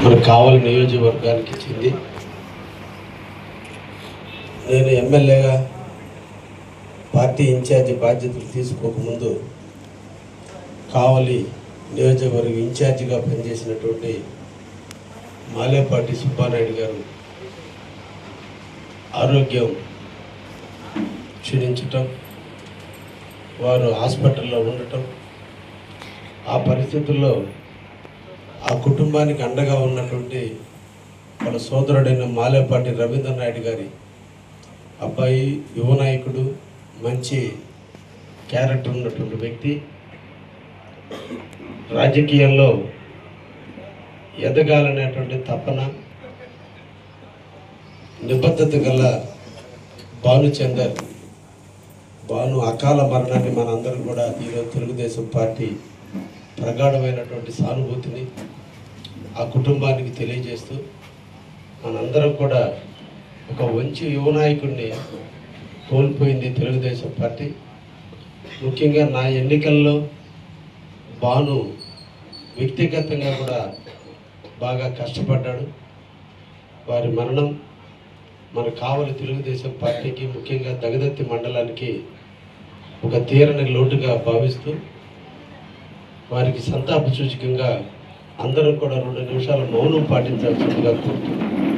మన కావలి నియోజకవర్గానికి చెంది నేను ఎమ్మెల్యేగా పార్టీ ఇన్ఛార్జి బాధ్యతలు తీసుకోకముందు కావలి నియోజకవర్గ ఇన్ఛార్జిగా పనిచేసినటువంటి మాలేపాటి సుబ్బానాయుడు గారు ఆరోగ్యం క్షీణించటం, వారు హాస్పిటల్లో ఉండటం, ఆ పరిస్థితుల్లో ఆ కుటుంబానికి అండగా ఉన్నటువంటి వాళ్ళ సోదరుడైన మాలేపాటి రవీంద్రనాయుడు గారి అబ్బాయి, యువ నాయకుడు, మంచి క్యారెక్టర్ ఉన్నటువంటి వ్యక్తి, రాజకీయాల్లో ఎదగాలనేటువంటి తపన, నిబద్ధత గల భాను అకాల మరణాన్ని మనందరం కూడా ఈరోజు తెలుగుదేశం పార్టీ ప్రగాఢమైనటువంటి సానుభూతిని ఆ కుటుంబానికి తెలియజేస్తూ మనందరం కూడా ఒక మంచి యువ నాయకుడిని కోల్పోయింది తెలుగుదేశం పార్టీ. ముఖ్యంగా నా ఎన్నికల్లో భాను వ్యక్తిగతంగా కూడా బాగా కష్టపడ్డాడు. వారి మరణం మన కావలి తెలుగుదేశం పార్టీకి, ముఖ్యంగా దగదత్తి మండలానికి ఒక తీరని లోటుగా భావిస్తూ వారికి సంతాప సూచకంగా అందరూ కూడా 2 నిమిషాల మౌనం పాటించాల్సిందిగా కోరుతున్నాను.